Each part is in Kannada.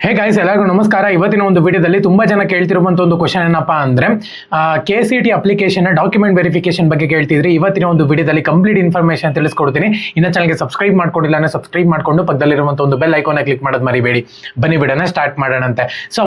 ಹೇ ಗೈಸ್, ಎಲ್ಲರಿಗೂ ನಮಸ್ಕಾರ. ಇವತ್ತಿನ ಒಂದು ವಿಡಿಯೋದಲ್ಲಿ ತುಂಬಾ ಜನ ಕೇಳ್ತಿರುವಂತ ಒಂದು ಕ್ವಶನ್ ಏನಪ್ಪಾ ಅಂದ್ರೆ KCET ಅಪ್ಲಿಕೇಶನ್ ಡಾಕ್ಯುಮೆಂಟ್ ವೆರಿಫಿಕೇಶನ್ ಬಗ್ಗೆ ಕೇಳ್ತಿದ್ರಿ. ಇವತ್ತಿನ ಒಂದು ವಿಡಿಯೋದಲ್ಲಿ ಕಂಪ್ಲೀಟ್ ಇನ್ಫಾರ್ಮೇಶನ್ ತಿಳಿಸ್ಕೊಡ್ತೀನಿ. ಇನ್ನ ಚಾನಲ್ಗೆ ಸಬ್ಸ್ಕ್ರೈಬ್ ಮಾಡ್ಕೊಂಡಿಲ್ಲ ಅಂದ್ರೆ ಸಬ್ಸ್ಕ್ರೈಬ್ ಮಾಡ್ಕೊಂಡು ಪಕ್ಕದಲ್ಲಿರುವಂತ ಒಂದು ಬೆಲ್ ಐಕಾನ್ ಕ್ಲಿಕ್ ಮಾಡೋದು ಮರಿಬೇಡಿ. ಬನ್ನಿ ವಿಡಿಯೋನ ಸ್ಟಾರ್ಟ್ ಮಾಡೋಣಂತೆ. ಸೊ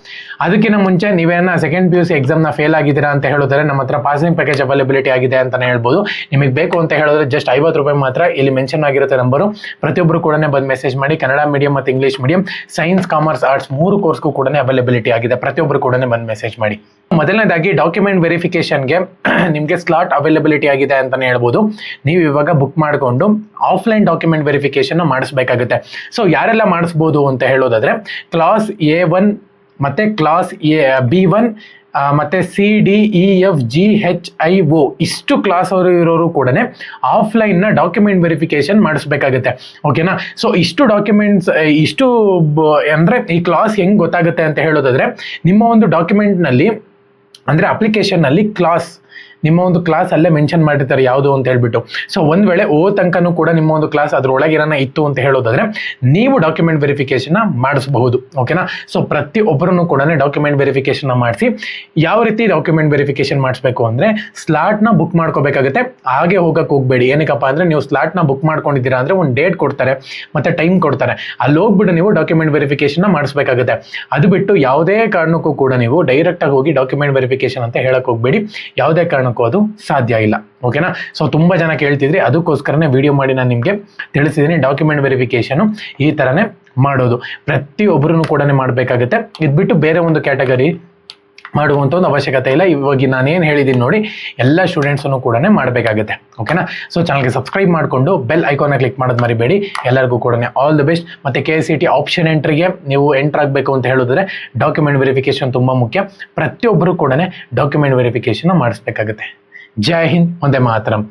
ಅದಕ್ಕಿಂತ ಮುಂಚೆ ನೀವೇನ ಸೆಕೆಂಡ್ PUC ಎಕ್ಸಾಮ್ ನ ಫೇಲ್ ಆಗಿದ್ದೀರಾ ಅಂತ ಹೇಳಿದ್ರೆ ನಮ್ಮ ಹತ್ರ ಪಾಸಿಂಗ್ ಪ್ಯಾಕೇಜ್ ಅವೈಲಬಿಲಿಟಿ ಆಗಿದೆ ಅಂತಾನೆ ಹೇಳ್ಬೋದು. ನಿಮಗೆ ಬೇಕು ಅಂತ ಹೇಳಿದ್ರೆ ಜಸ್ಟ್ 50 ರೂಪಾಯಿ ಮಾತ್ರ ಇಲ್ಲಿ ಮೆನ್ಷನ್ ಆಗಿರುತ್ತೆ ನಂಬರು. ಪ್ರತಿಯೊಬ್ಬರು ಕೂಡ ಬಂದು ಮೆಸೇಜ್ ಮಾಡಿ. ಕನ್ನಡ ಮೀಡಿಯಂ ಮತ್ತು English medium, science, commerce, arts 3 ಕೋರ್ಸ್ಗೂ ಕೂಡ ಅವೈಲಬಿಲಿಟಿ ಆಗಿದೆ. ಪ್ರತಿಯೊಬ್ಬರು ಕೂಡ ಬಂದು ಮೆಸೇಜ್ ಮಾಡಿ. ಮೊದಲನೇದಾಗಿ ಡಾಕ್ಯುಮೆಂಟ್ ವೆರಿಫಿಕೇಶನ್ಗೆ ನಿಮಗೆ ಸ್ಲಾಟ್ ಅವೈಲಬಿಲಿಟಿ ಆಗಿದೆ ಅಂತಾನೆ ಹೇಳ್ಬೋದು. ನೀವು ಇವಾಗ ಬುಕ್ ಮಾಡಿಕೊಂಡು ಆಫ್ಲೈನ್ ಡಾಕ್ಯುಮೆಂಟ್ ವೆರಿಫಿಕೇಶನ್ ಮಾಡಿಸ್ಬೇಕಾಗುತ್ತೆ. ಸೊ ಯಾರೆಲ್ಲ ಮಾಡಿಸ್ಬೋದು ಅಂತ ಹೇಳೋದಾದ್ರೆ ಕ್ಲಾಸ್ A1 ಮತ್ತೆ ಕ್ಲಾಸ್ B1 ಮತ್ತೆ CDEFGHIO ಇಷ್ಟು ಕ್ಲಾಸ್ ಅವರು ಇರೋರು ಕೂಡ ಆಫ್ಲೈನ್ ನ ಡಾಕ್ಯುಮೆಂಟ್ ವೆರಿಫಿಕೇಶನ್ ಮಾಡಿಸ್ಬೇಕಾಗುತ್ತೆ. ಓಕೆನಾ? ಸೊ ಇಷ್ಟು ಡಾಕ್ಯುಮೆಂಟ್ಸ್ ಅಂದ್ರೆ ಈ ಕ್ಲಾಸ್ ಹೆಂಗ್ ಗೊತ್ತಾಗುತ್ತೆ ಅಂತ ಹೇಳೋದಾದ್ರೆ ನಿಮ್ಮ ಒಂದು ಡಾಕ್ಯುಮೆಂಟ್ ನಲ್ಲಿ ಅಂದ್ರೆ ಅಪ್ಲಿಕೇಶನ್ ನಲ್ಲಿ ನಿಮ್ಮ ಒಂದು ಕ್ಲಾಸ್ ಅಲ್ಲೇ ಮೆನ್ಷನ್ ಮಾಡಿರ್ತಾರೆ ಯಾವುದು ಅಂತ ಹೇಳ್ಬಿಟ್ಟು. ಸೊ ಒಂದ್ ವೇಳೆ ತನಕನೂ ಕೂಡ ನಿಮ್ಮ ಒಂದು ಕ್ಲಾಸ್ ಅದ್ರೊಳಗಿರೋನ ಇತ್ತು ಅಂತ ಹೇಳೋದಾದ್ರೆ ನೀವು ಡಾಕ್ಯುಮೆಂಟ್ ವೆರಿಫಿಕೇಶನ್ ಮಾಡಿಸಬಹುದು. ಓಕೆನಾ? ಸೊ ಪ್ರತಿಯೊಬ್ಬರನ್ನು ಕೂಡ ಡಾಕ್ಯುಮೆಂಟ್ ವೆರಿಫಿಕೇಶನ್ ಮಾಡಿಸಿ. ಯಾವ ರೀತಿ ಡಾಕ್ಯುಮೆಂಟ್ ವೆರಿಫಿಕೇಶನ್ ಮಾಡಿಸ್ಬೇಕು ಅಂದ್ರೆ ಸ್ಲಾಟ್ ನ ಬುಕ್ ಮಾಡ್ಕೋಬೇಕಾಗುತ್ತೆ. ಹಾಗೆ ಹೋಗಕ್ಕೆ ಹೋಗ್ಬೇಡಿ. ಏನಕ್ಕಪ್ಪ ಅಂದ್ರೆ ನೀವು ಸ್ಲಾಟ್ ನ ಬುಕ್ ಮಾಡ್ಕೊಂಡಿದ್ದೀರಾ ಅಂದ್ರೆ ಒಂದು ಡೇಟ್ ಕೊಡ್ತಾರೆ ಮತ್ತೆ ಟೈಮ್ ಕೊಡ್ತಾರೆ. ಅಲ್ಲಿ ಹೋಗ್ಬಿಟ್ಟು ನೀವು ಡಾಕ್ಯುಮೆಂಟ್ ವೆರಿಫಿಕೇಶನ್ ಮಾಡಿಸ್ಬೇಕಾಗುತ್ತೆ. ಅದು ಬಿಟ್ಟು ಯಾವುದೇ ಕಾರಣಕ್ಕೂ ಕೂಡ ನೀವು ಡೈರೆಕ್ಟ್ ಆಗಿ ಹೋಗಿ ಡಾಕ್ಯುಮೆಂಟ್ ವೆರಿಫಿಕೇಶನ್ ಅಂತ ಹೇಳಕ್ ಹೋಗ್ಬೇಡಿ. ಯಾವುದೇ ಕಾರಣಕ್ಕೂ ಅದು ಸಾಧ್ಯ ಇಲ್ಲ. ಓಕೆನಾ? ಸೊ ತುಂಬಾ ಜನ ಕೇಳ್ತಿದ್ರಿ, ಅದಕ್ಕೋಸ್ಕರನೇ ವಿಡಿಯೋ ಮಾಡಿ ನಾನು ನಿಮ್ಗೆ ತಿಳಿಸಿದ್ದೀನಿ. ಡಾಕ್ಯುಮೆಂಟ್ ವೆರಿಫಿಕೇಶನ್ ಈ ತರನೇ ಮಾಡೋದು. ಪ್ರತಿಯೊಬ್ಬರೂ ಕೂಡ ಮಾಡಬೇಕಾಗುತ್ತೆ. ಇದ್ಬಿಟ್ಟು ಬೇರೆ ಒಂದು ಕ್ಯಾಟಗರಿ ಮಾಡುವಂತ ಒಂದು ಅವಶ್ಯಕತೆ ಇಲ್ಲ. ಇವಾಗ ನಾನೇನು ಹೇಳಿದ್ದೀನಿ ನೋಡಿ, ಎಲ್ಲ ಸ್ಟೂಡೆಂಟ್ಸನ್ನು ಕೂಡ ಮಾಡಬೇಕಾಗುತ್ತೆ. ಓಕೆನಾ? ಸೊ ಚಾನಲ್ಗೆ ಸಬ್ಸ್ಕ್ರೈಬ್ ಮಾಡಿಕೊಂಡು ಬೆಲ್ ಐಕಾನ್ ಕ್ಲಿಕ್ ಮಾಡೋದು ಮರಿಬೇಡಿ. ಎಲ್ಲರಿಗೂ ಕೂಡ ಆಲ್ ದಿ ಬೆಸ್ಟ್. ಮತ್ತೆ KCET ಆಪ್ಷನ್ ಎಂಟ್ರಿಗೆ ನೀವು ಎಂಟರ್ ಆಗಬೇಕು ಅಂತ ಹೇಳಿದ್ರೆ ಡಾಕ್ಯುಮೆಂಟ್ ವೆರಿಫಿಕೇಶನ್ ತುಂಬಾ ಮುಖ್ಯ. ಪ್ರತಿಯೊಬ್ಬರು ಕೂಡ ಡಾಕ್ಯುಮೆಂಟ್ ವೆರಿಫಿಕೇಶನ್ ಮಾಡಿಸ್ಬೇಕಾಗುತ್ತೆ. ಜೈ ಹಿಂದ್, ವಂದೇ ಮಾತರಂ.